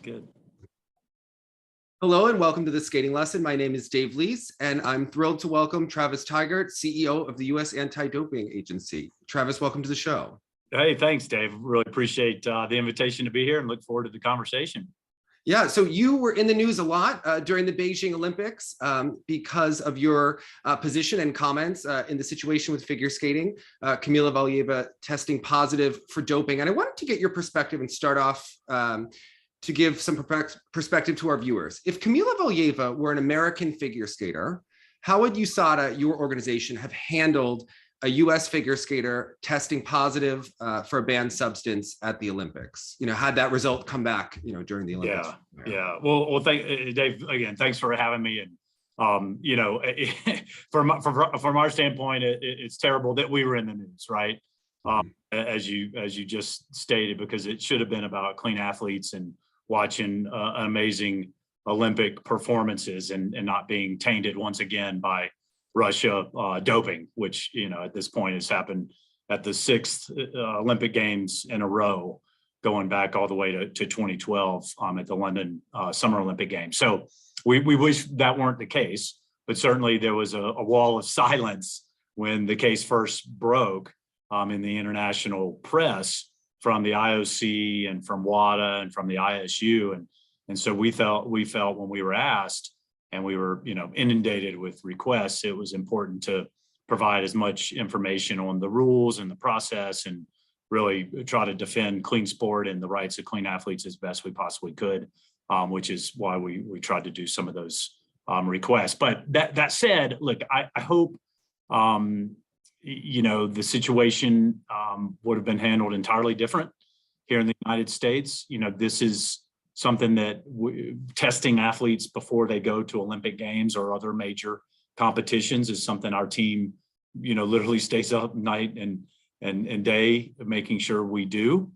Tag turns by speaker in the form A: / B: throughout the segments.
A: Good.
B: Hello and welcome to the skating lesson. My name is Dave Leese and I'm thrilled to welcome Travis Tygart, CEO of the U.S. Anti-Doping Agency. Travis, welcome to the show.
A: Hey, thanks, Dave. Really appreciate the invitation to be here and look forward to the conversation.
B: Yeah, so you were in the news a lot during the Beijing Olympics because of your position and comments in the situation with figure skating. Kamila Valieva testing positive for doping. And I wanted to get your perspective and start off to give some perspective to our viewers. If Kamila Valieva were an American figure skater, how would Usada, your organization, have handled a US figure skater testing positive for a banned substance at the Olympics? You know, had that result come back, you know, during the Olympics?
A: Yeah. Well, thank Dave again. Thanks for having me. And you know, from our standpoint, it's terrible that we were in the news, right? As you just stated, because it should have been about clean athletes and watching amazing Olympic performances and not being tainted once again by Russia doping, which, you know, at this point has happened at the 6th Olympic Games in a row, going back all the way to 2012 at the London Summer Olympic Games. So we wish that weren't the case, but certainly there was a wall of silence when the case first broke in the international press from the IOC and from WADA and from the ISU. And so we felt when we were asked, and we were, you know, inundated with requests, it was important to provide as much information on the rules and the process and really try to defend clean sport and the rights of clean athletes as best we possibly could, which is why we tried to do some of those requests. But that said, look, I hope, you know, the situation would have been handled entirely different here in the United States. You know, this is something that testing athletes before they go to Olympic Games or other major competitions is something our team, you know, literally stays up night and day making sure we do.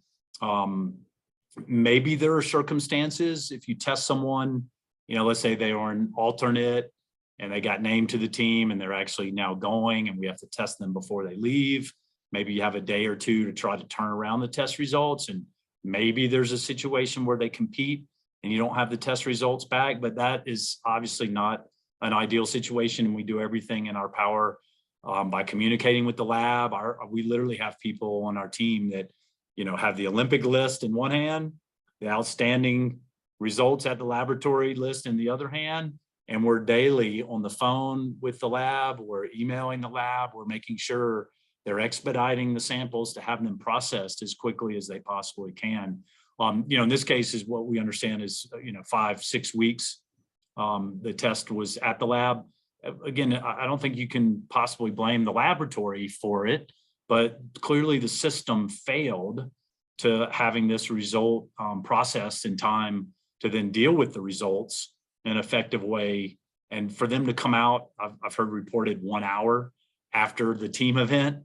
A: Maybe there are circumstances if you test someone, you know, let's say they are an alternate and they got named to the team and they're actually now going and we have to test them before they leave. Maybe you have a day or two to try to turn around the test results, and maybe there's a situation where they compete and you don't have the test results back, but that is obviously not an ideal situation. And we do everything in our power by communicating with the lab. We literally have people on our team that, you know, have the Olympic list in one hand, the outstanding results at the laboratory list in the other hand. And we're daily on the phone with the lab, we're emailing the lab, we're making sure they're expediting the samples to have them processed as quickly as they possibly can. You know, in this case is what we understand is, you know, 5-6 weeks. The test was at the lab. Again, I don't think you can possibly blame the laboratory for it, but clearly the system failed to having this result processed in time to then deal with the results in an effective way. And for them to come out, I've heard reported 1 hour after the team event,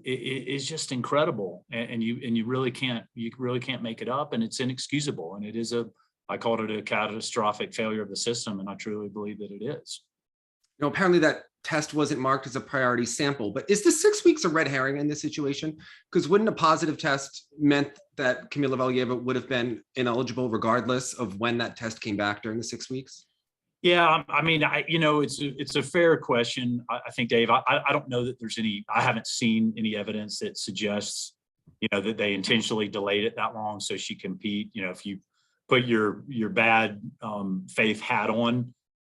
A: it's just incredible, and you really can't make it up, and it's inexcusable, and it is I called it a catastrophic failure of the system, and I truly believe that it is.
B: You know, apparently that test wasn't marked as a priority sample, but is the 6 weeks a red herring in this situation? Because wouldn't a positive test meant that Kamila Valieva would have been ineligible regardless of when that test came back during the 6 weeks?
A: Yeah, I mean, you know, it's a fair question. I think, Dave, I don't know that there's I haven't seen any evidence that suggests, you know, that they intentionally delayed it that long so she can compete. You know, if you put your bad faith hat on,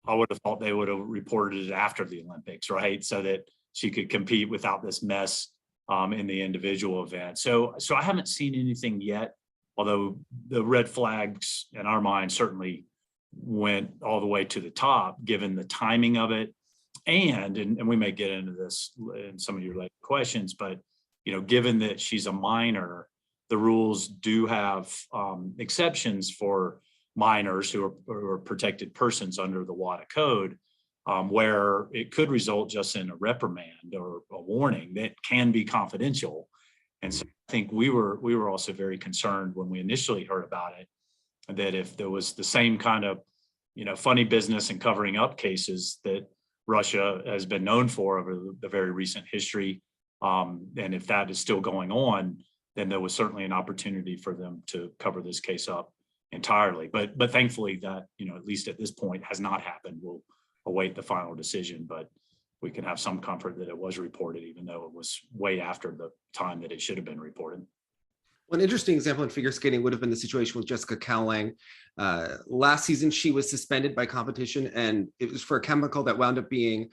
A: I would have thought they would have reported it after the Olympics, right? So that she could compete without this mess in the individual event. So I haven't seen anything yet, although the red flags in our mind certainly went all the way to the top, given the timing of it. And we may get into this in some of your later questions, but, you know, given that she's a minor, the rules do have exceptions for minors who are protected persons under the WADA code, where it could result just in a reprimand or a warning that can be confidential. And so I think we were also very concerned when we initially heard about it, that if there was the same kind of, you know, funny business and covering up cases that Russia has been known for over the very recent history, and if that is still going on, then there was certainly an opportunity for them to cover this case up entirely. But thankfully that, at least at this point has not happened. We'll await the final decision, but we can have some comfort that it was reported, even though it was way after the time that it should have been reported.
B: One interesting example in figure skating would have been the situation with Jessica Cowling. Last season, she was suspended by competition, and it was for a chemical that wound up being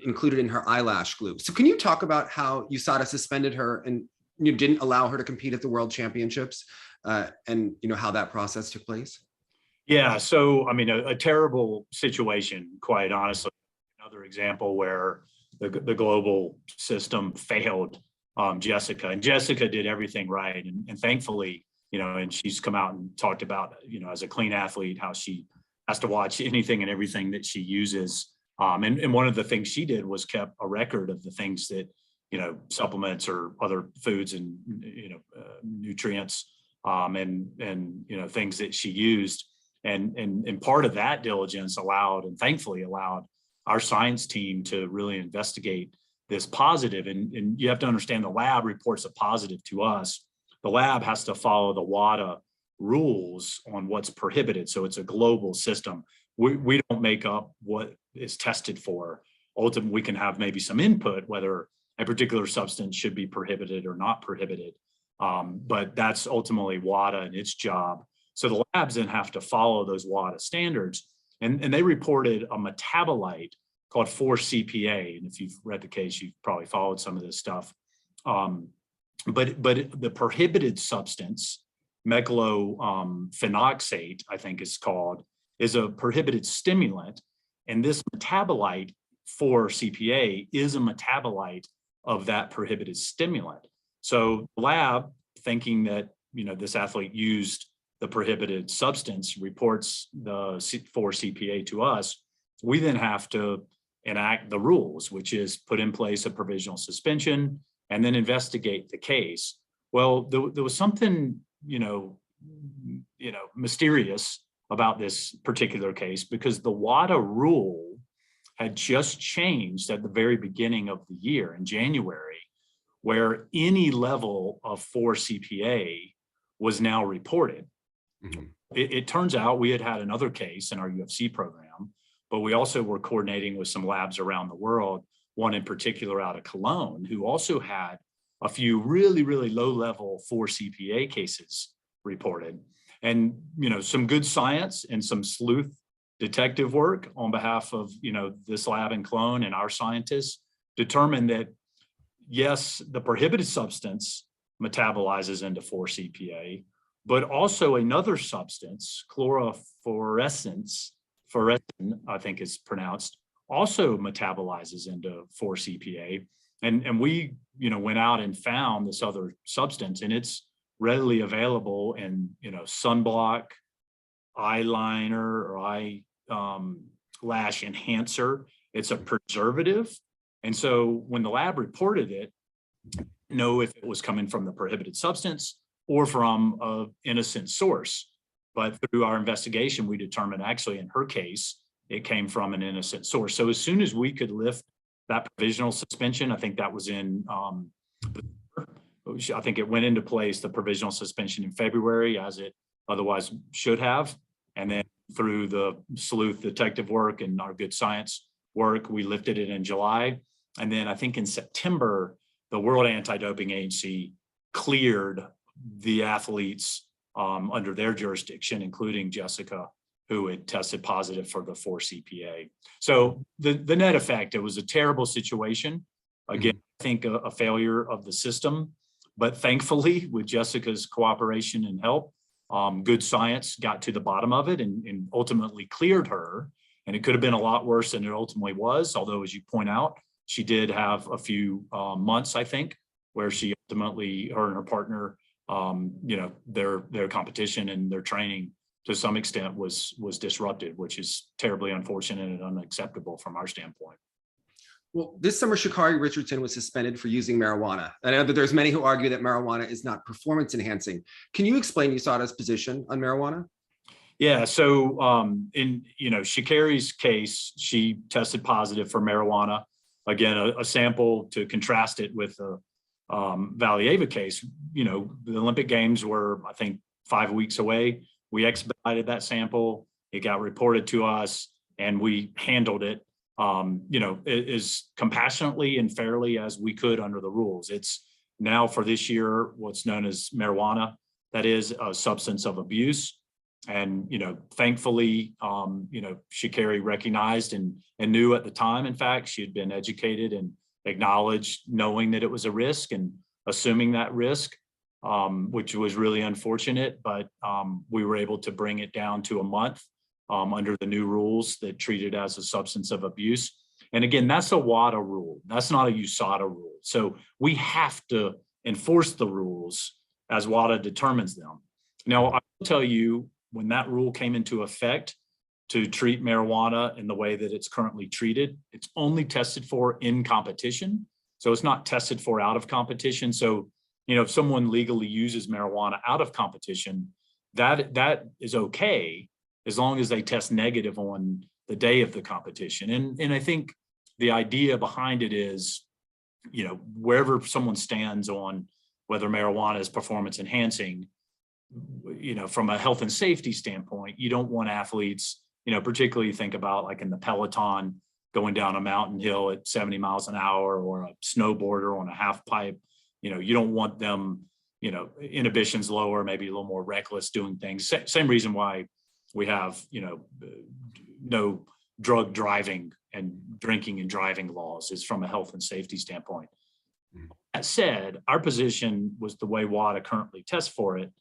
B: included in her eyelash glue. So can you talk about how Usada suspended her and didn't allow her to compete at the World Championships, and how that process took place?
A: Yeah, so I mean, a terrible situation, quite honestly. Another example where the global system failed Jessica, and Jessica did everything right, and thankfully, and she's come out and talked about, as a clean athlete, how she has to watch anything and everything that she uses. And one of the things she did was kept a record of the things that, supplements or other foods and, nutrients, and things that she used. And part of that diligence allowed, and thankfully allowed, our science team to really investigate this positive. And you have to understand, the lab reports a positive to us. The lab has to follow the WADA rules on what's prohibited. So it's a global system. We don't make up what is tested for. Ultimately, we can have maybe some input whether a particular substance should be prohibited or not prohibited. But that's ultimately WADA and its job. So the labs then have to follow those WADA standards. And they reported a metabolite called 4-CPA. And if you've read the case, you've probably followed some of this stuff. But the prohibited substance, meclophenoxate, I think it's called, is a prohibited stimulant. And this metabolite, 4-CPA, is a metabolite of that prohibited stimulant. So the lab, thinking that, this athlete used the prohibited substance, reports the 4-CPA to us. We then have to enact the rules, which is put in place a provisional suspension and then investigate the case. Well, there was something, mysterious about this particular case, because the WADA rule had just changed at the very beginning of the year in January, where any level of 4-CPA was now reported. Mm-hmm. It turns out we had another case in our UFC program, but we also were coordinating with some labs around the world, one in particular out of Cologne, who also had a few really, really low level 4-CPA cases reported. And, some good science and some sleuth detective work on behalf of, this lab in Cologne and our scientists determined that, yes, the prohibited substance metabolizes into 4-CPA, but also another substance, chlorophorescence, I think it's pronounced, also metabolizes into 4-CPA. And we, went out and found this other substance, and it's readily available in, sunblock, eyeliner, or eyelash enhancer. It's a preservative. And so when the lab reported it, know if it was coming from the prohibited substance or from an innocent source. But through our investigation, we determined actually in her case, it came from an innocent source. So as soon as we could lift that provisional suspension, I think that was in, I think it went into place, the provisional suspension in February, as it otherwise should have. And then through the sleuth detective work and our good science work, we lifted it in July. And then I think in September, the World Anti-Doping Agency cleared the athletes under their jurisdiction, including Jessica, who had tested positive for the 4-CPA. So the net effect, it was a terrible situation. Again, I think a failure of the system, but thankfully with Jessica's cooperation and help, good science got to the bottom of it and ultimately cleared her. And it could have been a lot worse than it ultimately was. Although, as you point out, she did have a few months, I think, where she ultimately, her and her partner, their competition and their training to some extent was disrupted, which is terribly unfortunate and unacceptable from our standpoint.
B: Well, this summer, Sha'Carri Richardson was suspended for using marijuana. I know that there's many who argue that marijuana is not performance enhancing. Can you explain Usada's position on marijuana?
A: Yeah, so in Sha'Carri's case, she tested positive for marijuana. Again, a sample to contrast it with the Valieva case. The Olympic Games were, I think, 5 weeks away. We expedited that sample. It got reported to us, and we handled it, as compassionately and fairly as we could under the rules. It's now for this year what's known as marijuana. That is a substance of abuse. And, thankfully, Shikari recognized and knew at the time, in fact, she had been educated and acknowledged knowing that it was a risk and assuming that risk, which was really unfortunate, but we were able to bring it down to a month under the new rules that treat it as a substance of abuse. And again, that's a WADA rule. That's not a USADA rule. So we have to enforce the rules as WADA determines them. Now, I will tell you, when that rule came into effect to treat marijuana in the way that it's currently treated, it's only tested for in competition. So it's not tested for out of competition. So, if someone legally uses marijuana out of competition, that is okay as long as they test negative on the day of the competition. And I think the idea behind it is, wherever someone stands on whether marijuana is performance enhancing, from a health and safety standpoint, you don't want athletes, particularly think about like in the Peloton going down a mountain hill at 70 miles an hour, or a snowboarder on a half pipe. You don't want them, inhibitions lower, maybe a little more reckless doing things. Same reason why we have, no drug driving and drinking and driving laws, is from a health and safety standpoint. That said, our position was the way WADA currently tests for it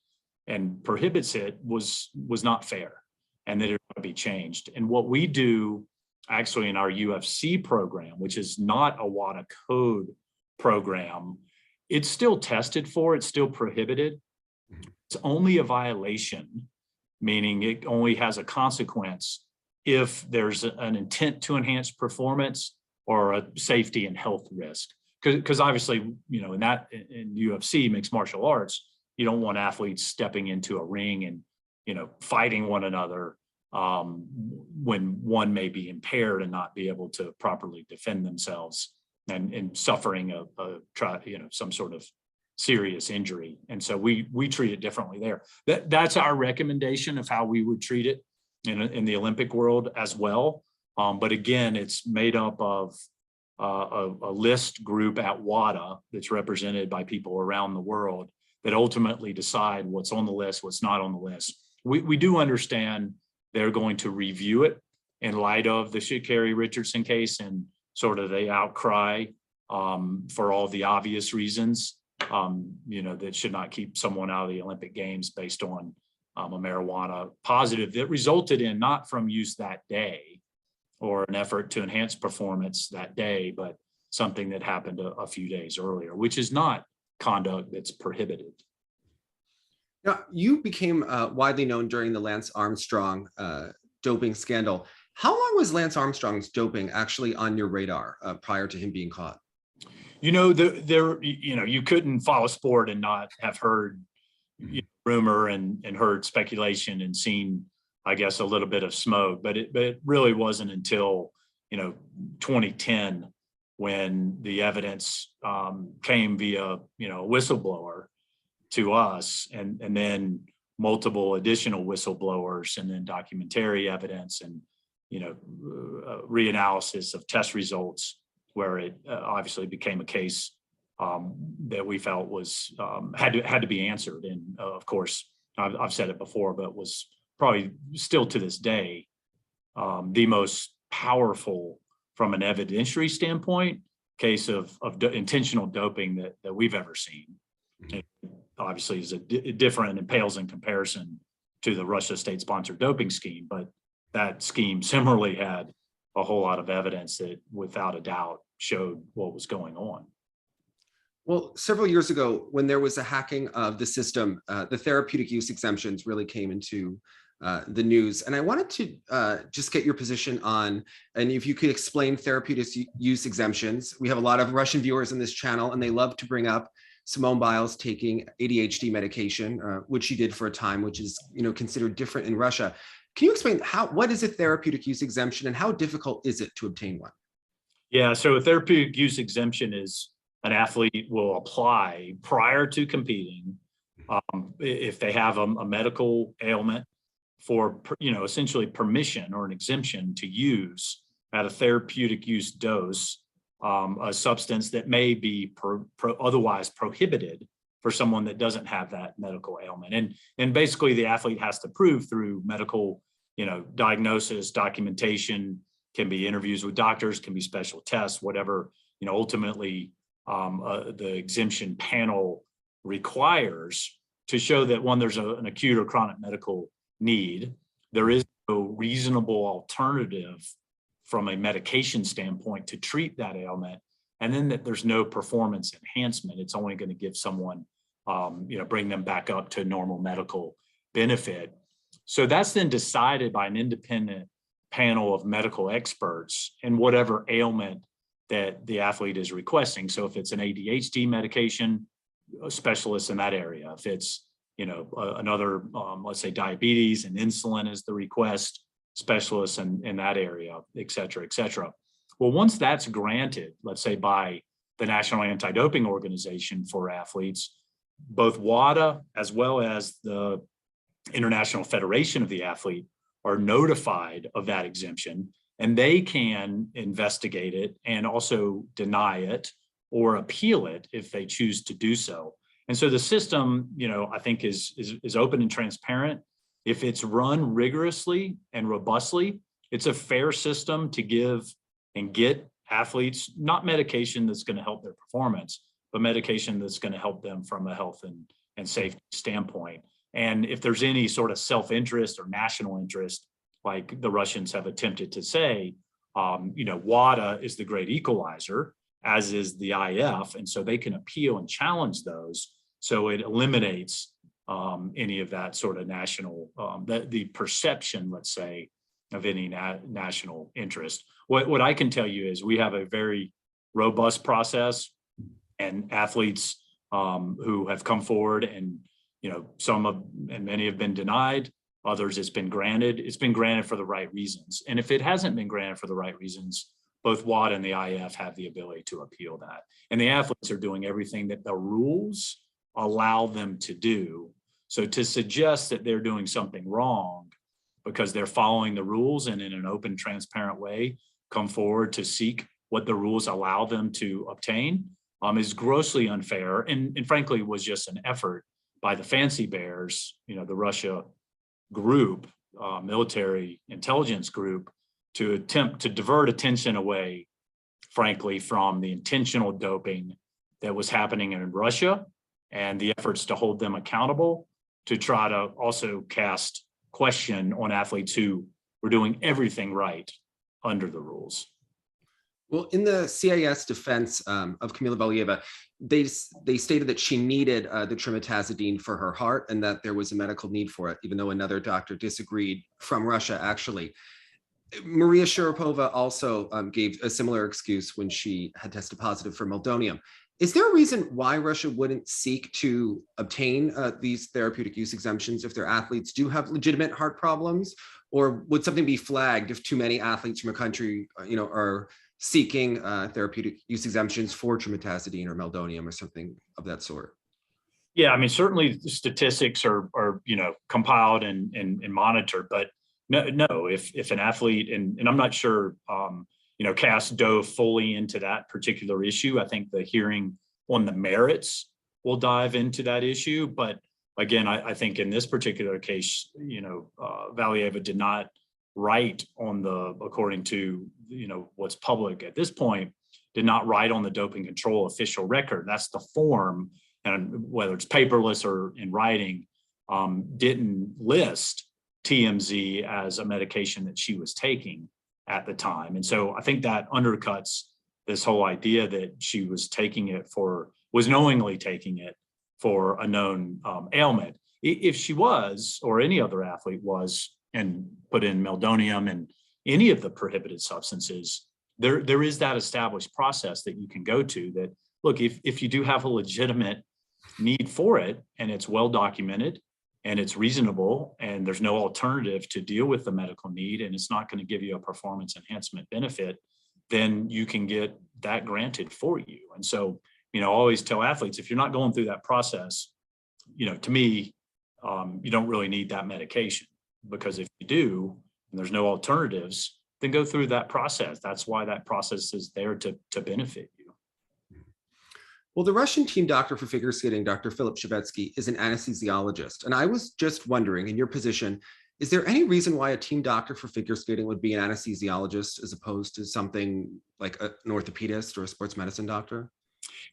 A: and prohibits it was not fair, and that it ought to be changed. And what we do actually in our UFC program, which is not a WADA code program, it's still tested for, it's still prohibited. It's only a violation, meaning it only has a consequence if there's an intent to enhance performance or a safety and health risk. Because obviously, in UFC, mixed martial arts, you don't want athletes stepping into a ring and, fighting one another when one may be impaired and not be able to properly defend themselves and suffering some sort of serious injury. And so we treat it differently there. That's our recommendation of how we would treat it in the Olympic world as well. But again, it's made up of a list group at WADA that's represented by people around the world that ultimately decide what's on the list, what's not on the list. We do understand they're going to review it in light of the Shikari Richardson case and sort of the outcry for all the obvious reasons, that should not keep someone out of the Olympic Games based on a marijuana positive that resulted in not from use that day or an effort to enhance performance that day, but something that happened a few days earlier, which is not conduct that's prohibited.
B: Now, you became widely known during the Lance Armstrong doping scandal. How long was Lance Armstrong's doping actually on your radar prior to him being caught? You couldn't follow sport and not have heard rumor and heard speculation and seen, I guess, a little bit of smoke, but it really wasn't until 2010 when the evidence came via a whistleblower to us, and then multiple additional whistleblowers, and then documentary evidence and reanalysis of test results, where it obviously became a case that we felt was had to be answered. And of course, I've said it before, but was probably still to this day the most powerful from an evidentiary standpoint case of intentional doping that we've ever seen. It obviously is different and pales in comparison to the Russia state-sponsored doping scheme, but that scheme similarly had a whole lot of evidence that without a doubt showed what was going on. Well, several years ago, when there was a hacking of the system, the therapeutic use exemptions really came into the news. And I wanted to just get your position on, and if you could explain therapeutic use exemptions. We have a lot of Russian viewers on this channel, and they love to bring up Simone Biles taking ADHD medication, which she did for a time, which is considered different in Russia. Can you explain what is a therapeutic use exemption and how difficult is it to obtain one?
A: Yeah, so a therapeutic use exemption is an athlete will apply prior to competing if they have a medical ailment for, essentially permission or an exemption to use at a therapeutic use dose a substance that may be otherwise prohibited for someone that doesn't have that medical ailment. And basically the athlete has to prove through medical, diagnosis, documentation, can be interviews with doctors, can be special tests, whatever, ultimately the exemption panel requires to show that one, there's an acute or chronic medical need. There is no reasonable alternative from a medication standpoint to treat that ailment. And then that there's no performance enhancement. It's only going to give someone, bring them back up to normal medical benefit. So that's then decided by an independent panel of medical experts in whatever ailment that the athlete is requesting. So if it's an ADHD medication, a specialist in that area. If it's, another, let's say diabetes and insulin is the request, specialists in that area, et cetera, et cetera. Well, once that's granted, let's say by the National Anti-Doping Organization for athletes, both WADA as well as the International Federation of the Athlete are notified of that exemption, and they can investigate it and also deny it or appeal it if they choose to do so. And so the system, I think is open and transparent. If it's run rigorously and robustly, it's a fair system to give and get athletes, not medication that's going to help their performance, but medication that's going to help them from a health and safety standpoint. And if there's any sort of self-interest or national interest, like the Russians have attempted to say, WADA is the great equalizer, as is the IF. And so they can appeal and challenge those. So it eliminates any of that sort of national, the perception, let's say, of any national interest. What I can tell you is we have a very robust process, and athletes who have come forward and, and many have been denied, others it's been granted. It's been granted for the right reasons. And if it hasn't been granted for the right reasons, both WADA and the IF have the ability to appeal that. And the athletes are doing everything that the rules allow them to do. So to suggest that they're doing something wrong because they're following the rules and in an open, transparent way, come forward to seek what the rules allow them to obtain is grossly unfair. And frankly, was just an effort by the Fancy Bears, the Russia group, military intelligence group, to attempt to divert attention away, frankly, from the intentional doping that was happening in Russia and the efforts to hold them accountable, to try to also cast question on athletes who were doing everything right under the rules.
B: Well, in the CIS defense of Kamila Valieva, they stated that she needed the trimetazidine for her heart and that there was a medical need for it, even though another doctor disagreed from Russia, actually. Maria Sharapova also gave a similar excuse when she had tested positive for meldonium. Is there a reason why Russia wouldn't seek to obtain these therapeutic use exemptions if their athletes do have legitimate heart problems? Or would something be flagged if too many athletes from a country, are seeking therapeutic use exemptions for trimetazidine or meldonium or something of that sort?
A: Yeah, I mean, certainly the statistics are compiled and monitored, but no, if an athlete, and I'm not sure, Cass dove fully into that particular issue. I think the hearing on the merits will dive into that issue. But again, I think in this particular case, Valieva did not write on according to, what's public at this point, did not write on the doping control official record. That's the form, and whether it's paperless or in writing, didn't list TMZ as a medication that she was taking at the time. And so I think that undercuts this whole idea that she was knowingly taking it for a known ailment. If she was, or any other athlete was, and put in meldonium and any of the prohibited substances, there is that established process that you can go to that, look, if you do have a legitimate need for it and it's well documented and it's reasonable and there's no alternative to deal with the medical need and it's not going to give you a performance enhancement benefit, then you can get that granted for you. And so, I always tell athletes, if you're not going through that process, to me, you don't really need that medication. because if you do, and there's no alternatives, then go through that process. That's why that process is there to benefit you.
B: Well, the Russian team doctor for figure skating, Dr. Philip Shevetsky, is an anesthesiologist. And I was just wondering, in your position, is there any reason why a team doctor for figure skating would be an anesthesiologist as opposed to something like an orthopedist or a sports medicine doctor?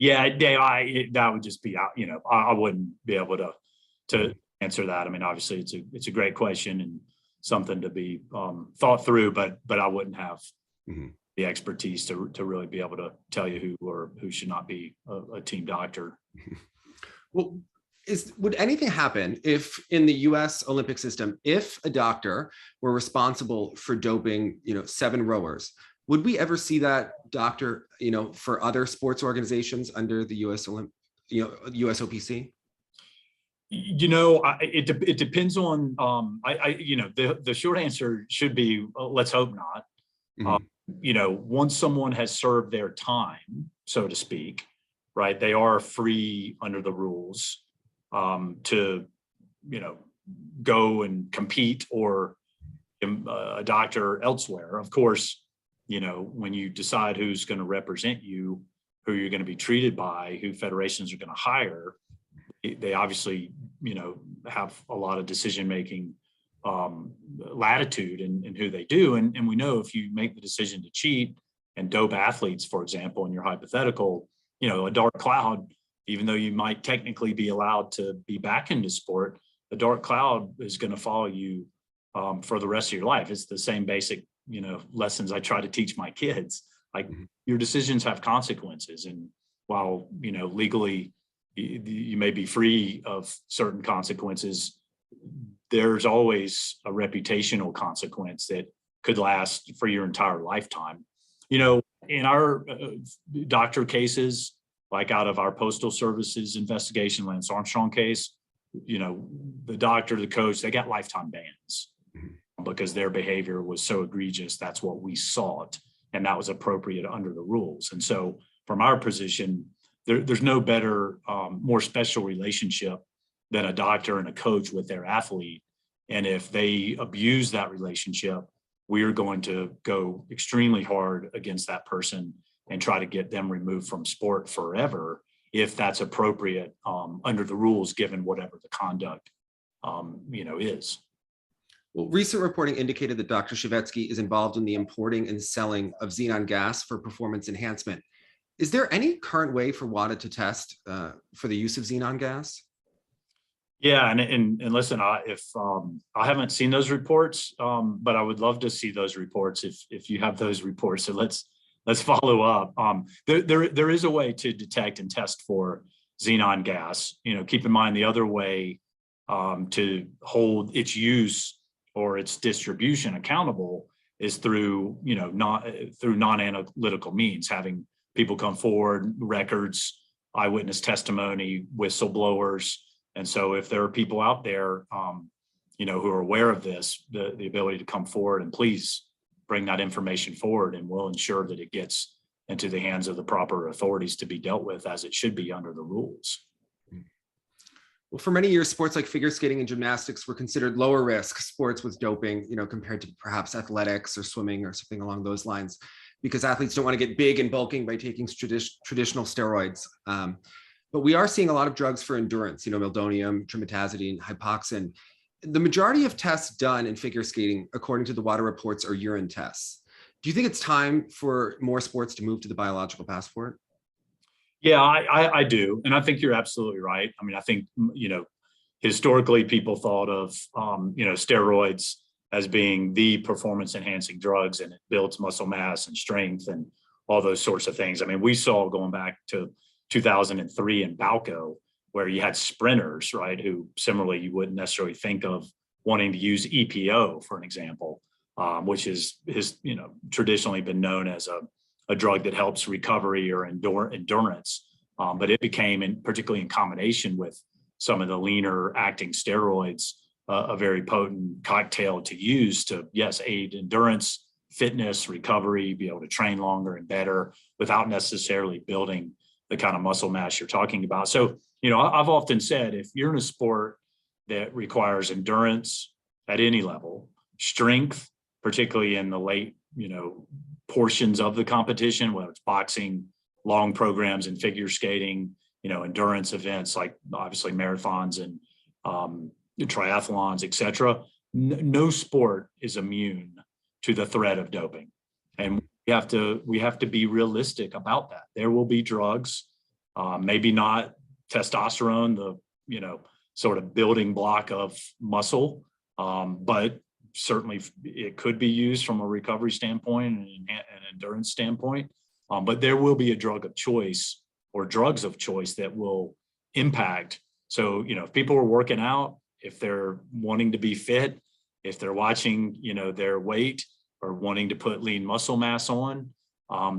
A: Yeah, that would just be, I wouldn't be able to answer that. I mean, obviously it's a great question and something to be thought through, but I wouldn't have the expertise to really be able to tell you who or who should not be a team doctor.
B: Well, would anything happen if in the US Olympic system, if a doctor were responsible for doping, 7 rowers, would we ever see that doctor, for other sports organizations under the USOPC?
A: It depends on, the short answer should be, let's hope not. Once someone has served their time, so to speak, right, they are free under the rules to, go and compete or a doctor elsewhere. Of course, when you decide who's going to represent you, who you're going to be treated by, who federations are going to hire, they obviously, have a lot of decision-making latitude in who they do. And we know if you make the decision to cheat and dope athletes, for example, in your hypothetical, a dark cloud, even though you might technically be allowed to be back into sport, the dark cloud is going to follow you for the rest of your life. It's the same basic, lessons I try to teach my kids. Like your decisions have consequences. And while, legally you may be free of certain consequences, there's always a reputational consequence that could last for your entire lifetime. In our doctor cases, like out of our Postal Service's investigation, Lance Armstrong case, the doctor, the coach, they got lifetime bans because their behavior was so egregious. That's what we sought, and that was appropriate under the rules. And so from our position, there's no better, more special relationship than a doctor and a coach with their athlete. And if they abuse that relationship, we're going to go extremely hard against that person and try to get them removed from sport forever, if that's appropriate under the rules, given whatever the conduct, is.
B: Well, recent reporting indicated that Dr. Shevetsky is involved in the importing and selling of xenon gas for performance enhancement. Is there any current way for WADA to test for the use of xenon gas?
A: Yeah, and listen, I haven't seen those reports, but I would love to see those reports if you have those reports. So let's follow up. There is a way to detect and test for xenon gas. Keep in mind the other way to hold its use or its distribution accountable is through non-analytical means, having people come forward, records, eyewitness testimony, whistleblowers. And so if there are people out there, who are aware of this, the ability to come forward and please bring that information forward, and we'll ensure that it gets into the hands of the proper authorities to be dealt with as it should be under the rules.
B: Well, for many years, sports like figure skating and gymnastics were considered lower risk sports with doping, compared to perhaps athletics or swimming or something along those lines, because athletes don't want to get big and bulking by taking traditional steroids. But we are seeing a lot of drugs for endurance, meldonium, trimetazidine, hypoxin. The majority of tests done in figure skating, according to the WADA reports, are urine tests. Do you think it's time for more sports to move to the biological passport?
A: Yeah, I do. And I think you're absolutely right. I mean, I think, historically people thought of, steroids as being the performance enhancing drugs, and it builds muscle mass and strength and all those sorts of things. I mean, we saw going back to 2003 in Balco, where you had sprinters, right, who similarly you wouldn't necessarily think of wanting to use EPO, for an example, which has traditionally been known as a drug that helps recovery or endurance. But it became, particularly in combination with some of the leaner acting steroids, a very potent cocktail to use to, yes, aid endurance, fitness, recovery, be able to train longer and better without necessarily building the kind of muscle mass you're talking about. So, I've often said, if you're in a sport that requires endurance, at any level, strength, particularly in the late, portions of the competition, whether it's boxing, long programs in figure skating, endurance events like obviously marathons and triathlons, et cetera. No sport is immune to the threat of doping. And we have to be realistic about that. There will be drugs, maybe not testosterone, the, sort of building block of muscle, but certainly it could be used from a recovery standpoint and an endurance standpoint. But there will be a drug of choice or drugs of choice that will impact. So, if people are working out, if they're wanting to be fit, if they're watching, their weight or wanting to put lean muscle mass on,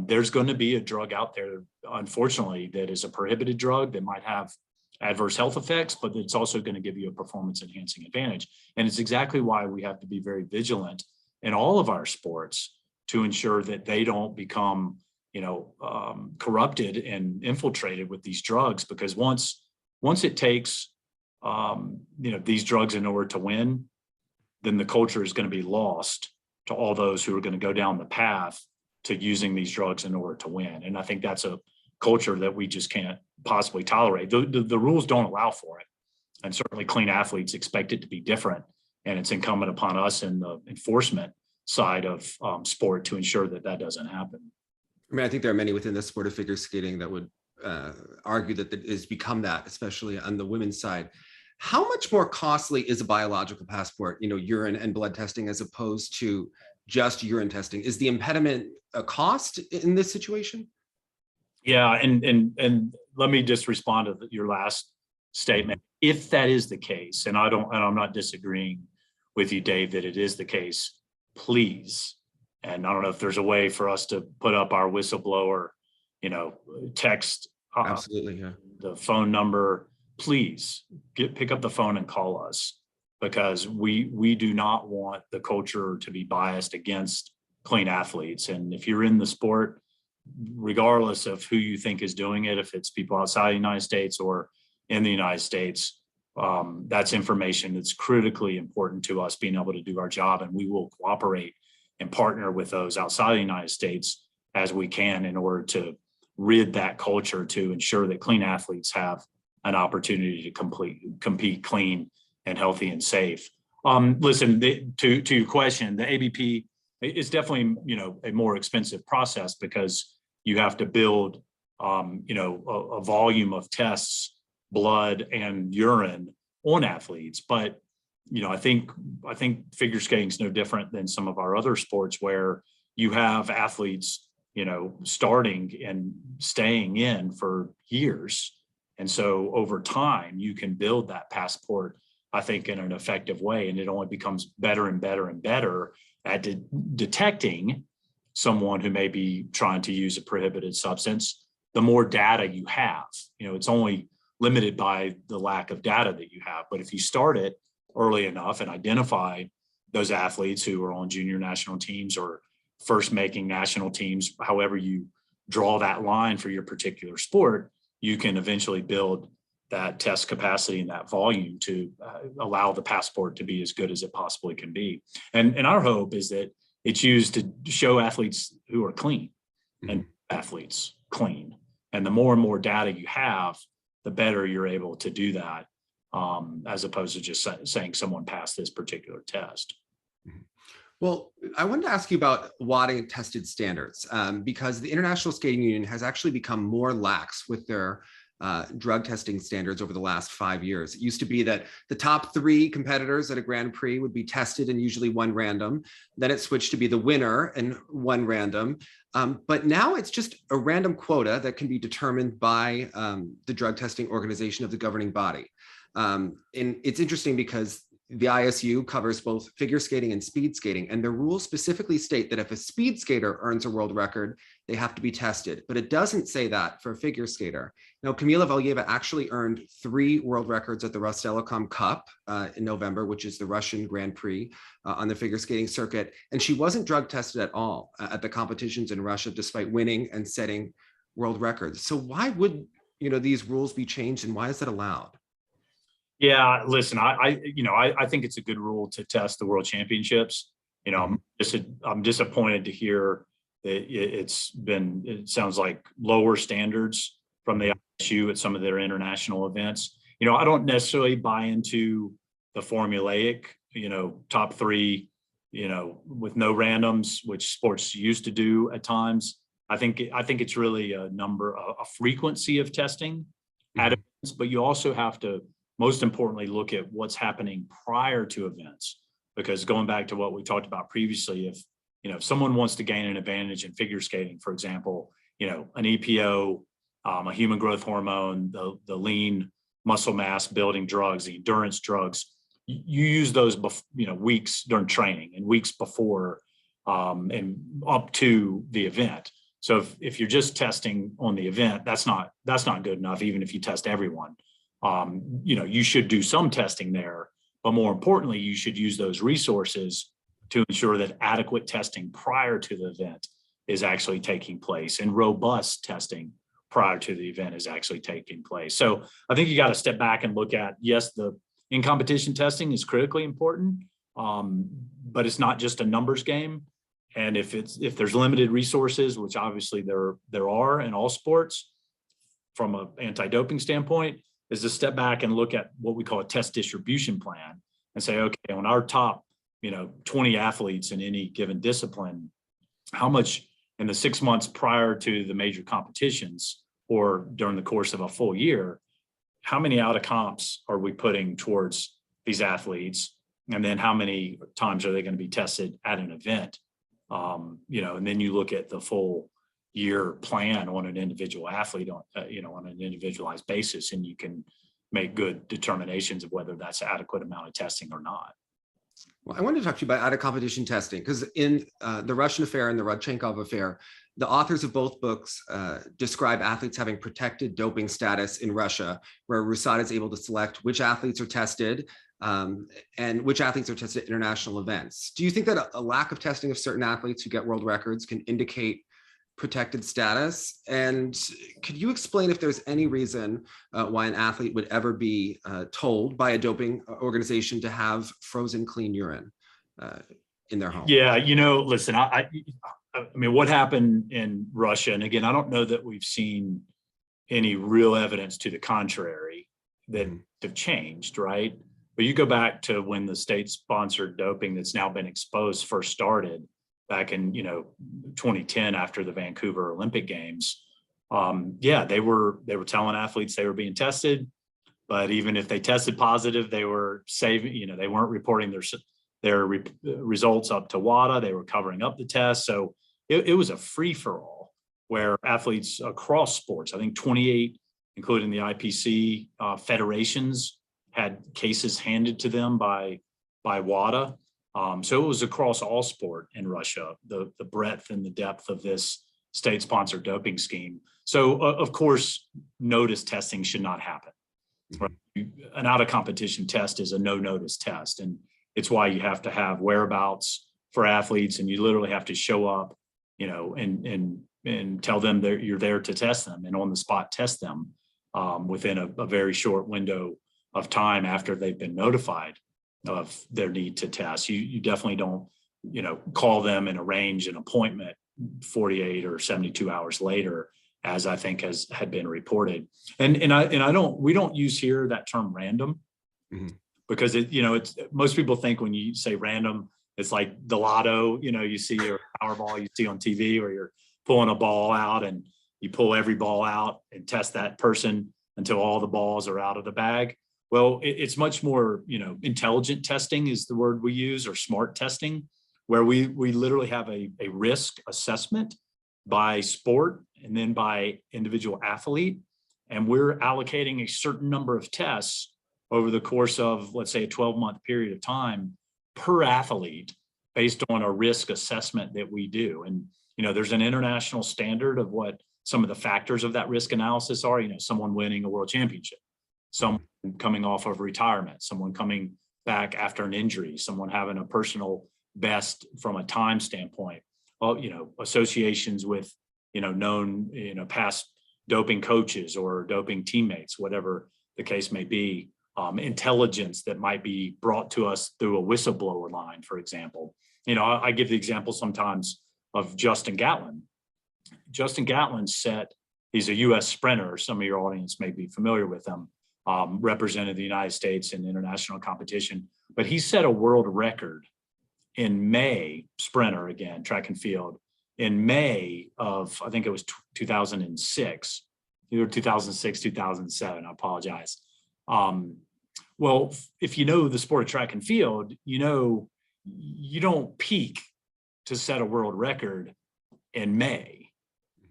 A: there's going to be a drug out there, unfortunately, that is a prohibited drug that might have adverse health effects, but it's also going to give you a performance enhancing advantage. And it's exactly why we have to be very vigilant in all of our sports to ensure that they don't become, corrupted and infiltrated with these drugs, because once it takes, these drugs in order to win, then the culture is going to be lost to all those who are going to go down the path to using these drugs in order to win. And I think that's a culture that we just can't possibly tolerate. The rules don't allow for it. And certainly clean athletes expect it to be different. And it's incumbent upon us in the enforcement side of sport to ensure that that doesn't happen.
B: I mean, I think there are many within the sport of figure skating that would argue that it has become that, especially on the women's side. How much more costly is a biological passport, urine and blood testing, as opposed to just urine testing? Is the impediment a cost in this situation?
A: Yeah, and let me just respond to your last statement. If that is the case, and I'm not disagreeing with you, Dave, that it is the case, please. And I don't know if there's a way for us to put up our whistleblower, text.
B: Absolutely, yeah.
A: The phone number. Please pick up the phone and call us, because we do not want the culture to be biased against clean athletes. And if you're in the sport, regardless of who you think is doing it, if it's people outside the United States or in the United States, that's information that's critically important to us being able to do our job. And we will cooperate and partner with those outside the United States as we can in order to rid that culture, to ensure that clean athletes have an opportunity to compete clean and healthy and safe. Listen, to your question, the ABP is definitely, a more expensive process, because you have to build, a volume of tests, blood and urine on athletes. But, I think figure skating is no different than some of our other sports, where you have athletes, starting and staying in for years. And so over time, you can build that passport, I think, in an effective way. And it only becomes better and better and better at detecting someone who may be trying to use a prohibited substance. The more data you have, it's only limited by the lack of data that you have. But if you start it early enough and identify those athletes who are on junior national teams or first making national teams, however you draw that line for your particular sport, you can eventually build that test capacity and that volume to allow the passport to be as good as it possibly can be. And our hope is that it's used to show athletes who are clean and athletes clean. And the more and more data you have, the better you're able to do that, as opposed to just saying someone passed this particular test.
B: Well, I wanted to ask you about WADA tested standards, because the International Skating Union has actually become more lax with their drug testing standards over the last 5 years. It used to be that the top 3 competitors at a Grand Prix would be tested and usually 1 random. Then it switched to be the winner and 1 random. But now it's just a random quota that can be determined by the drug testing organization of the governing body. And it's interesting because the ISU covers both figure skating and speed skating, and the rules specifically state that if a speed skater earns a world record, they have to be tested, but it doesn't say that for a figure skater. Now, Kamila Valieva actually earned 3 world records at the Rostelecom Cup in November, which is the Russian Grand Prix on the figure skating circuit, and she wasn't drug tested at all at the competitions in Russia, despite winning and setting world records. So why would these rules be changed, and why is that allowed?
A: Yeah, listen, I think it's a good rule to test the world championships. I'm disappointed to hear that it sounds like lower standards from the ISU at some of their international events. I don't necessarily buy into the formulaic, top three, with no randoms, which sports used to do at times. I think it's really a frequency of testing at events, but you also have to, most importantly, look at what's happening prior to events. Because going back to what we talked about previously, if someone wants to gain an advantage in figure skating, for example, an EPO, a human growth hormone, the lean muscle mass building drugs, the endurance drugs, you use those, weeks during training and weeks before and up to the event. So if you're just testing on the event, that's not good enough. Even if you test everyone, you should do some testing there, but more importantly, you should use those resources to ensure that adequate testing prior to the event is actually taking place and robust testing prior to the event is actually taking place. So I think you got to step back and look at, yes, the in competition testing is critically important, but it's not just a numbers game. And if there's limited resources, which obviously there are in all sports, from an anti-doping standpoint, is to step back and look at what we call a test distribution plan and say, okay, on our top, 20 athletes in any given discipline, how much in the 6 months prior to the major competitions or during the course of a full year, how many out of comps are we putting towards these athletes? And then how many times are they going to be tested at an event? And then you look at the full year plan on an individual athlete on an individualized basis, and you can make good determinations of whether that's adequate amount of testing or not.
B: Well, I wanted to talk to you about out of competition testing, because in the Russian affair and the Rodchenkov affair, the authors of both books describe athletes having protected doping status in Russia, where Usada is able to select which athletes are tested and which athletes are tested at international events. Do you think that a lack of testing of certain athletes who get world records can indicate protected status? And could you explain if there's any reason why an athlete would ever be told by a doping organization to have frozen clean urine in their home?
A: Yeah, listen, I mean, what happened in Russia, and again, I don't know that we've seen any real evidence to the contrary that have changed, right? But you go back to when the state-sponsored doping that's now been exposed first started back in 2010 after the Vancouver Olympic Games. They were telling athletes they were being tested, but even if they tested positive, they were saving. They weren't reporting their results up to WADA. They were covering up the test. So it was a free for all where athletes across sports, I think 28, including the IPC federations, had cases handed to them by WADA. So it was across all sport in Russia, the breadth and the depth of this state-sponsored doping scheme. So of course, notice testing should not happen. Right? An out-of-competition test is a no-notice test, and it's why you have to have whereabouts for athletes, and you literally have to show up, and tell them that you're there to test them and on the spot test them within a very short window of time after they've been notified of their need to test. You definitely don't, call them and arrange an appointment 48 or 72 hours later, as I think had been reported. And we don't use here that term random, because it's most people think when you say random, it's like the lotto, you see your Powerball you see on TV, where you're pulling a ball out and you pull every ball out and test that person until all the balls are out of the bag. Well, it's much more, intelligent testing is the word we use, or smart testing, where we literally have a risk assessment by sport and then by individual athlete. And we're allocating a certain number of tests over the course of, let's say, a 12-month period of time per athlete based on a risk assessment that we do. And, there's an international standard of what some of the factors of that risk analysis are, someone winning a world championship, someone coming off of retirement, someone coming back after an injury, someone having a personal best from a time standpoint, associations with, known, past doping coaches or doping teammates, whatever the case may be. intelligence that might be brought to us through a whistleblower line, for example. You know, I give the example sometimes of Justin Gatlin. Justin Gatlin he's a US sprinter. Some of your audience may be familiar with him, represented the United States in international competition, but he set a world record in May, sprinter again, track and field, in May of, I think it was 2006, either 2006, 2007, I apologize. Well, if you know the sport of track and field, you know, you don't peak to set a world record in May.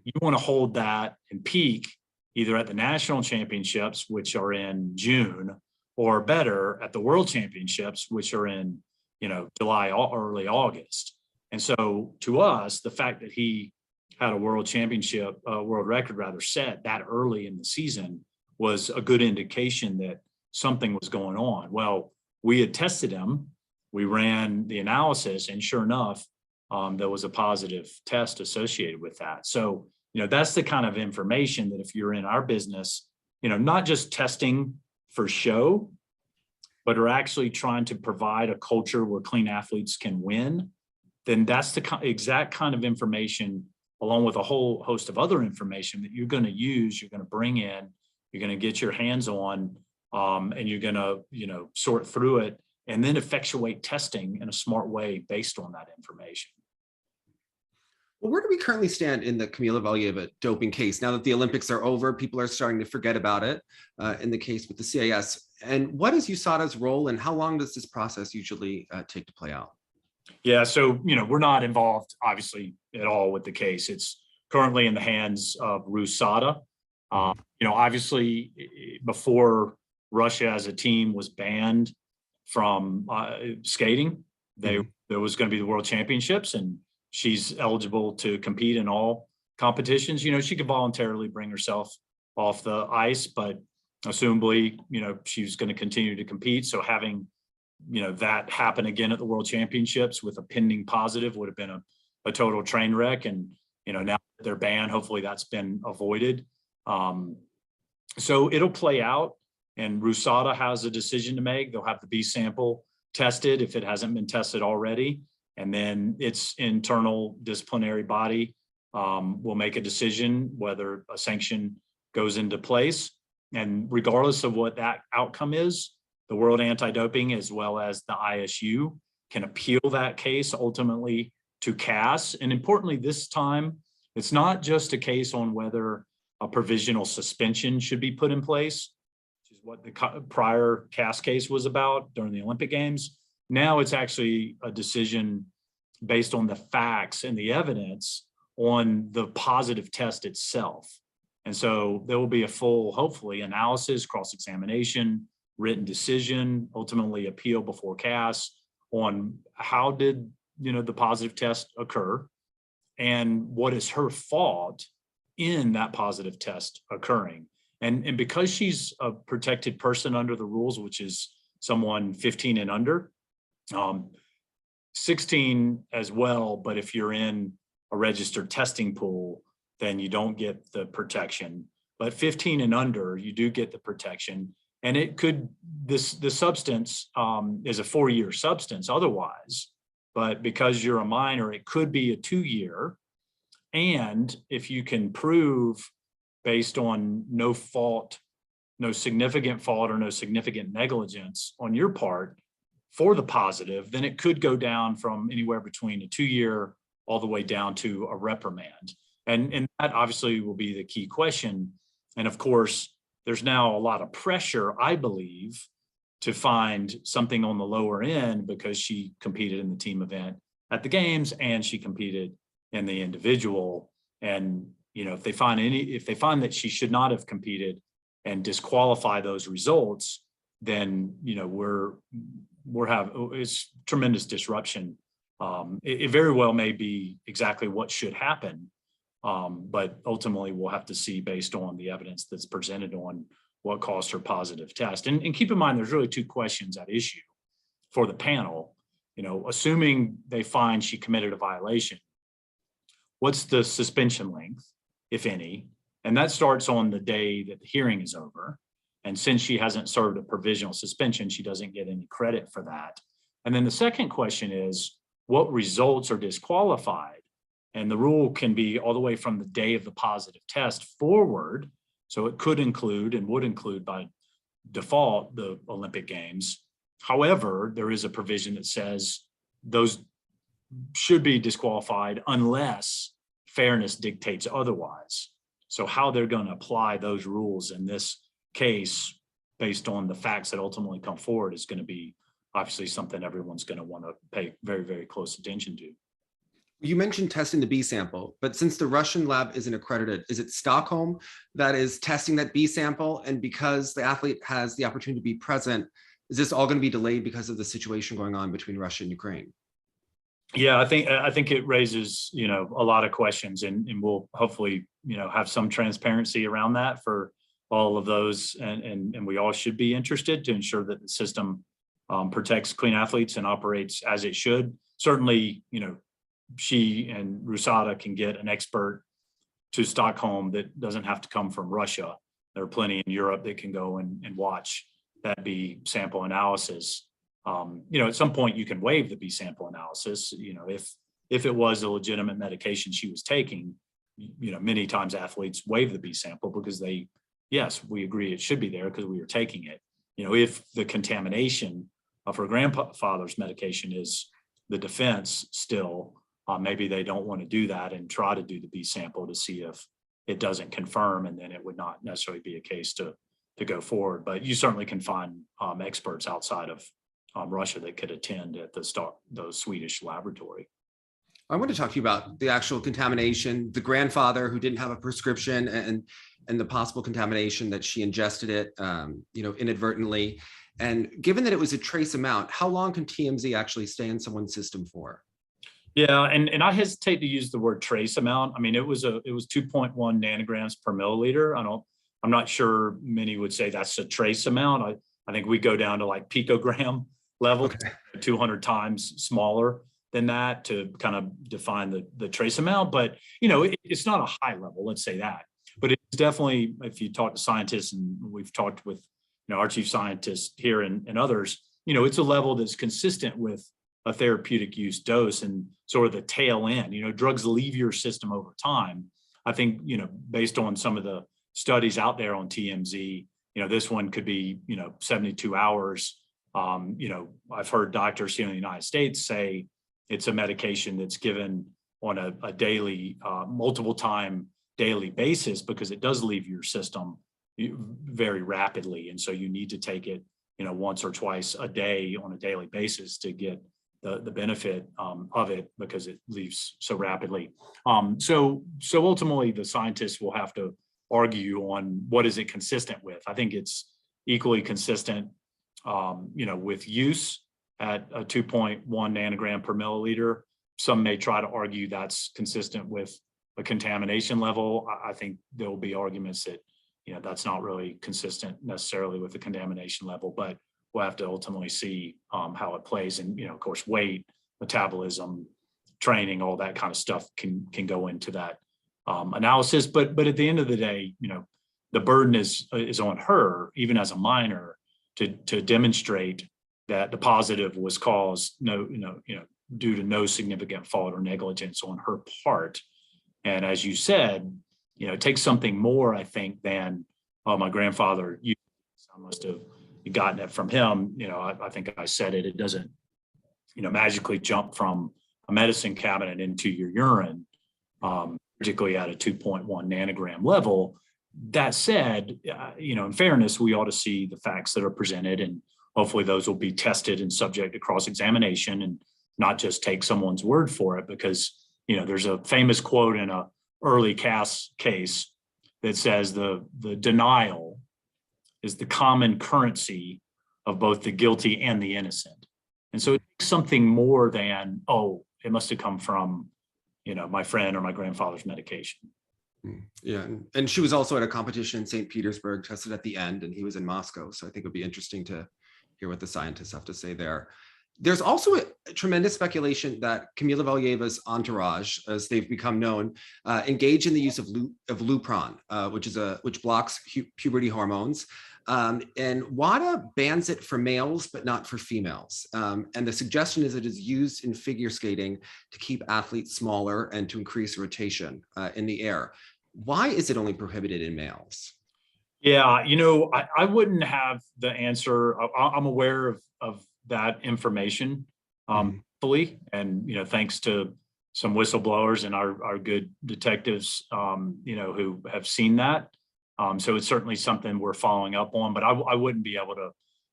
A: You want to hold that and peak either at the national championships, which are in June, or better at the world championships, which are in, you know, July or early August. And so to us, the fact that he had a world record rather set that early in the season was a good indication that something was going on. Well, we had tested him, we ran the analysis, and sure enough, there was a positive test associated with that. So, you know, that's the kind of information that if you're in our business, you know, not just testing for show, but are actually trying to provide a culture where clean athletes can win, then that's the exact kind of information, along with a whole host of other information that you're going to use, you're going to bring in, you're going to get your hands on, and you're going to, you know, sort through it and then effectuate testing in a smart way based on that information.
B: Well, where do we currently stand in the Kamila Valieva doping case? Now that the Olympics are over, people are starting to forget about it in the case with the CAS. And what is Usada's role, and how long does this process usually take to play out?
A: Yeah, so, you know, we're not involved, obviously, at all with the case. It's currently in the hands of Usada. You know, obviously, before Russia as a team was banned from skating, there was going to be the World Championships, and she's eligible to compete in all competitions. You know, she could voluntarily bring herself off the ice, but assumably, you know, she's going to continue to compete. So having, you know, that happen again at the World Championships with a pending positive would have been a total train wreck. And, you know, now that they're banned, hopefully that's been avoided. So it'll play out, and Usada has a decision to make. They'll have the B sample tested if it hasn't been tested already. And then its internal disciplinary body will make a decision whether a sanction goes into place. And regardless of what that outcome is, the World Anti-Doping as well as the ISU can appeal that case ultimately to CAS. And importantly, this time, it's not just a case on whether a provisional suspension should be put in place, which is what the prior CAS case was about during the Olympic Games. Now it's actually a decision based on the facts and the evidence on the positive test itself. And so there will be a full, hopefully, analysis, cross-examination, written decision, ultimately appeal before CAS on how did, you know, the positive test occur and what is her fault in that positive test occurring. And because she's a protected person under the rules, which is someone 15 and under, 16 as well, but if you're in a registered testing pool, then you don't get the protection. But 15 and under, you do get the protection. And it could, the substance is a 4-year substance otherwise, but because you're a minor, it could be a 2-year. And if you can prove based on no fault, no significant fault or no significant negligence on your part for the positive, then it could go down from anywhere between a 2-year all the way down to a reprimand. And that obviously will be the key question. And of course, there's now a lot of pressure, I believe, to find something on the lower end because she competed in the team event at the games and she competed in the individual. And, you know, if they find that she should not have competed and disqualify those results, then, you know, it's tremendous disruption. It very well may be exactly what should happen. But ultimately we'll have to see based on the evidence that's presented on what caused her positive test. And keep in mind, there's really 2 questions at issue for the panel. You know, assuming they find she committed a violation, what's the suspension length, if any? And that starts on the day that the hearing is over. And since she hasn't served a provisional suspension, she doesn't get any credit for that. And then the second question is, what results are disqualified? And the rule can be all the way from the day of the positive test forward. So it could include and would include by default the Olympic Games. However, there is a provision that says those should be disqualified unless fairness dictates otherwise. So how they're going to apply those rules in this case based on the facts that ultimately come forward is going to be obviously something everyone's going to want to pay very, very close attention to.
B: You mentioned testing the B sample, but since the Russian lab isn't accredited, is it Stockholm that is testing that B sample? And because the athlete has the opportunity to be present, is this all going to be delayed because of the situation going on between Russia and Ukraine?
A: Yeah, I think it raises, a lot of questions, and we'll hopefully, have some transparency around that for all of those, and we all should be interested to ensure that the system protects clean athletes and operates as it should. Certainly, she and Usada can get an expert to Stockholm that doesn't have to come from Russia. There are plenty in Europe that can go and watch that B sample analysis. At some point you can waive the B sample analysis. If it was a legitimate medication she was taking, many times athletes waive the B sample because yes, we agree it should be there because we were taking it. If the contamination of her grandfather's medication is the defense still, maybe they don't want to do that and try to do the B sample to see if it doesn't confirm, and then it would not necessarily be a case to go forward. But you certainly can find experts outside of Russia that could attend at the Swedish laboratory.
B: I want to talk to you about the actual contamination, the grandfather who didn't have a prescription, and the possible contamination that she ingested it, inadvertently. And given that it was a trace amount, how long can TMZ actually stay in someone's system for?
A: Yeah, and I hesitate to use the word trace amount. I mean, it was 2.1 nanograms per milliliter. I'm not sure many would say that's a trace amount. I think we go down to like picogram level, okay, 200 times smaller than that to kind of define the trace amount. But it's not a high level, let's say that. But it's definitely, if you talk to scientists, and we've talked with our chief scientist here and others, it's a level that's consistent with a therapeutic use dose and sort of the tail end. Drugs leave your system over time. I think, based on some of the studies out there on TMZ, this one could be, 72 hours. I've heard doctors here in the United States say it's a medication that's given on a daily, multiple time daily basis because it does leave your system very rapidly. And so you need to take it, once or twice a day on a daily basis to get the benefit of it because it leaves so rapidly. So ultimately the scientists will have to argue on what is it consistent with. I think it's equally consistent, with use at a 2.1 nanogram per milliliter. Some may try to argue that's consistent with a contamination level. I think there will be arguments that, that's not really consistent necessarily with the contamination level, but we'll have to ultimately see how it plays. And, of course, weight, metabolism, training, all that kind of stuff can go into that analysis. But at the end of the day, the burden is on her, even as a minor, to demonstrate that the positive was caused due to no significant fault or negligence on her part. And as you said, it takes something more, I think, than, oh, my grandfather, I must have gotten it from him. I think I said it. It doesn't, magically jump from a medicine cabinet into your urine, particularly at a 2.1 nanogram level. That said, in fairness, we ought to see the facts that are presented, and hopefully those will be tested and subject to cross-examination and not just take someone's word for it, because, there's a famous quote in a early Cass case that says the denial is the common currency of both the guilty and the innocent. And so it's something more than, oh, it must have come from, my friend or my grandfather's medication.
B: Yeah, and she was also at a competition in St. Petersburg, tested at the end, and he was in Moscow. So I think it'd be interesting to hear what the scientists have to say there. There's also a tremendous speculation that Kamila Valieva's entourage, as they've become known, engage in the use of Lupron, which blocks puberty hormones. And WADA bans it for males, but not for females. And the suggestion is it is used in figure skating to keep athletes smaller and to increase rotation in the air. Why is it only prohibited in males?
A: Yeah, I wouldn't have the answer. I'm aware of that information fully, and thanks to some whistleblowers and our good detectives, who have seen that. So it's certainly something we're following up on, but I wouldn't be able to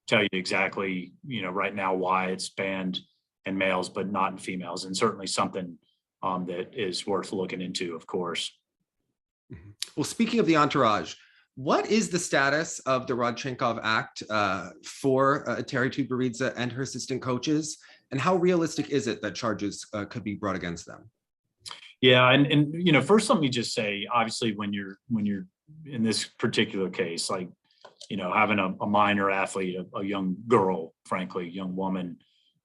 A: tell you exactly, right now why it's banned in males but not in females, and certainly something that is worth looking into, of course.
B: Well, speaking of the entourage, what is the status of the Rodchenkov Act for Eteri tutberidze and her assistant coaches, and how realistic is it that charges could be brought against them?
A: Yeah, and first let me just say, obviously, when you're in this particular case, like having a minor athlete, a young girl, frankly, young woman,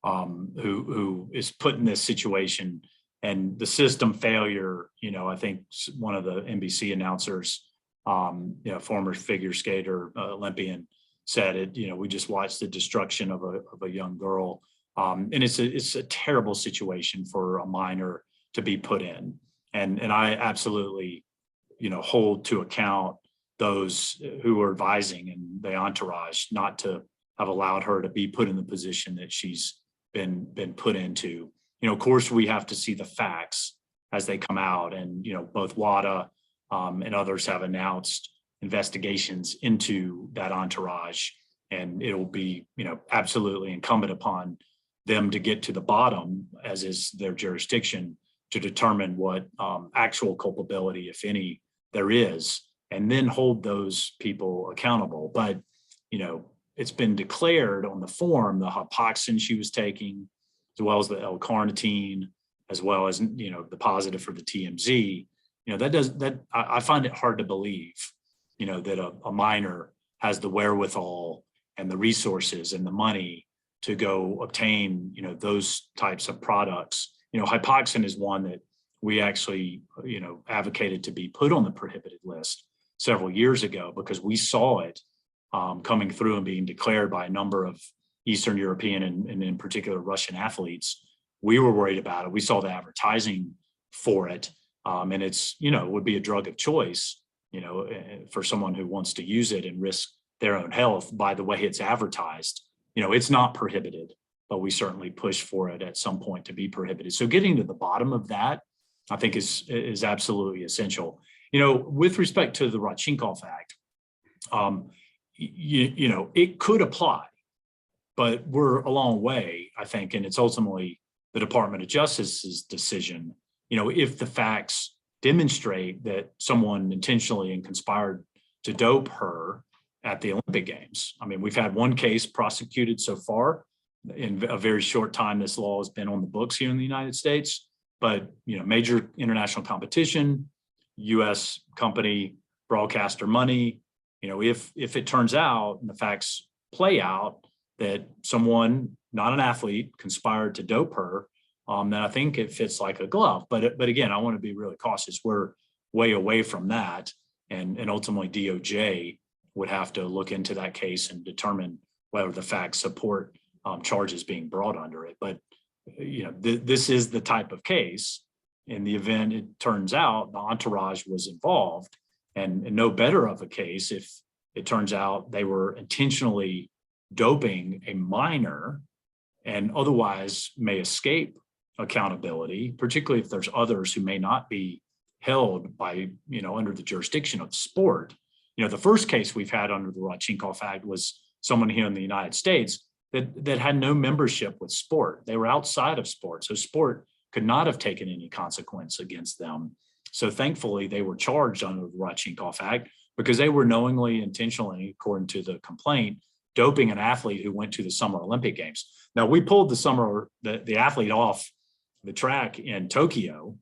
A: who is put in this situation, and the system failure. I think one of the NBC announcers, former figure skater, Olympian, said it. We just watched the destruction of a young girl, and it's a terrible situation for a minor to be put in, and I absolutely, hold to account those who are advising and the entourage not to have allowed her to be put in the position that she's been put into. Of course, we have to see the facts as they come out, and both WADA and others have announced investigations into that entourage, and it'll be absolutely incumbent upon them to get to the bottom, as is their jurisdiction, to determine what actual culpability, if any, there is, and then hold those people accountable. But it's been declared on the form, the hypoxin she was taking, as well as the L-carnitine, as well as the positive for the TMZ. I find it hard to believe that a minor has the wherewithal and the resources and the money to go obtain those types of products. Hypoxin is one that we actually advocated to be put on the prohibited list several years ago, because we saw it coming through and being declared by a number of Eastern European and in particular Russian athletes. We were worried about it. We saw the advertising for it, and it's it would be a drug of choice for someone who wants to use it and risk their own health. By the way it's advertised, it's not prohibited, but we certainly push for it at some point to be prohibited. So getting to the bottom of that, I think, is absolutely essential. With respect to the Rodchenkov Act, it could apply, but we're a long way, I think, and it's ultimately the Department of Justice's decision. If the facts demonstrate that someone intentionally and conspired to dope her at the Olympic Games. I mean, we've had one case prosecuted so far. In a very short time, this law has been on the books here in the United States, but major international competition, U.S. company, broadcaster money. If it turns out and the facts play out that someone, not an athlete, conspired to dope her, then I think it fits like a glove. But again, I want to be really cautious. We're way away from that, and ultimately DOJ would have to look into that case and determine whether the facts support charges being brought under it. But this is the type of case. In the event it turns out the entourage was involved, and no better of a case if it turns out they were intentionally doping a minor and otherwise may escape accountability, particularly if there's others who may not be held by, under the jurisdiction of sport. The first case we've had under the Rodchenkov Act was someone here in the United States that had no membership with sport. They were outside of sport, so sport could not have taken any consequence against them. So thankfully, they were charged under the Rodchenkov Act because they were knowingly, intentionally, according to the complaint, doping an athlete who went to the Summer Olympic Games. Now, we pulled the athlete off the track in Tokyo,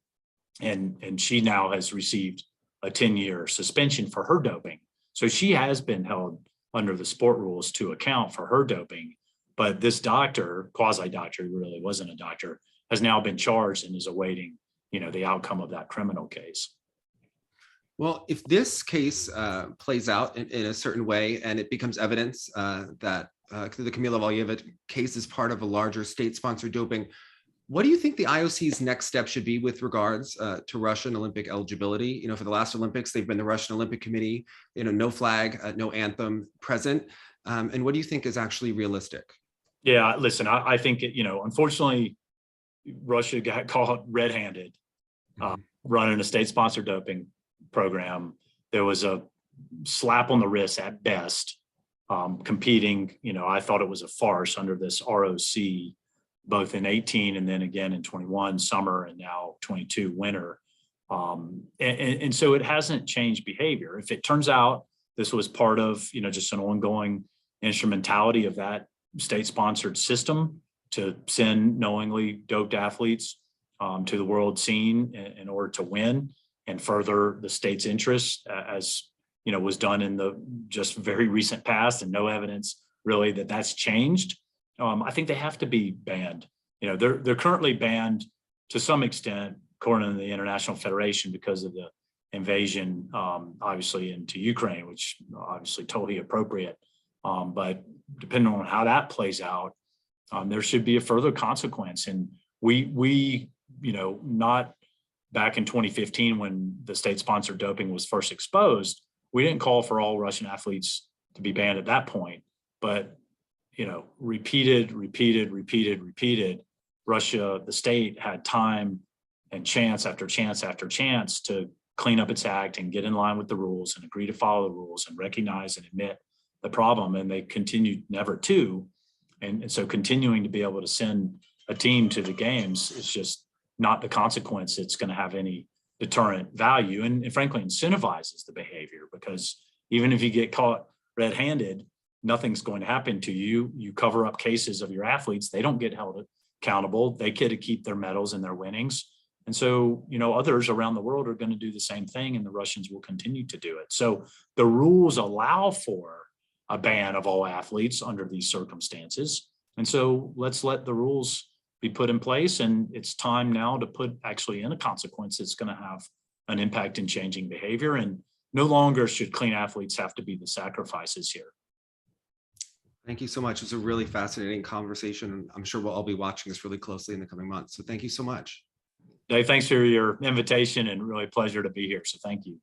A: and she now has received a 10-year suspension for her doping. So she has been held under the sport rules to account for her doping. But this doctor, quasi-doctor, he really wasn't a doctor, has now been charged and is awaiting, the outcome of that criminal case.
B: Well, if this case plays out in a certain way and it becomes evidence that the Kamila Valieva case is part of a larger state-sponsored doping, what do you think the IOC's next step should be with regards to Russian Olympic eligibility? You know, for the last Olympics, they've been the Russian Olympic Committee, you know, no flag, no anthem present. And what do you think is actually realistic?
A: Yeah, listen, I think, you know, unfortunately, Russia got caught red-handed running a state-sponsored doping program. There was a slap on the wrist at best, competing. You know, I thought it was a farce under this ROC, both in 18 and then again in 21 summer and now 22 winter. And so it hasn't changed behavior. If it turns out this was part of, you know, just an ongoing instrumentality of that state-sponsored system to send knowingly doped athletes to the world scene in order to win and further the state's interests, as you know, was done in the just very recent past, and no evidence really that that's changed. I think they have to be banned. You know, they're currently banned to some extent, according to the International Federation, because of the invasion, obviously into Ukraine, which obviously totally appropriate. But depending on how that plays out, there should be a further consequence. And we, you know, not back in 2015 when the state-sponsored doping was first exposed, we didn't call for all Russian athletes to be banned at that point. But, you know, repeated, Russia, the state, had time and chance after chance after chance to clean up its act and get in line with the rules and agree to follow the rules and recognize and admit the problem. And they continued never to. And so continuing to be able to send a team to the games is just not the consequence it's going to have any deterrent value, and frankly incentivizes the behavior, because even if you get caught red-handed, nothing's going to happen to you. You cover up cases of your athletes, they don't get held accountable, they get to keep their medals and their winnings. And so, you know, others around the world are going to do the same thing, and the Russians will continue to do it. So the rules allow for a ban of all athletes under these circumstances. And so let's let the rules be put in place. And it's time now to put actually in a consequence that's going to have an impact in changing behavior. And no longer should clean athletes have to be the sacrifices here.
B: Thank you so much. It was a really fascinating conversation. I'm sure we'll all be watching this really closely in the coming months. So thank you so much.
A: Dave, thanks for your invitation, and really a pleasure to be here. So thank you.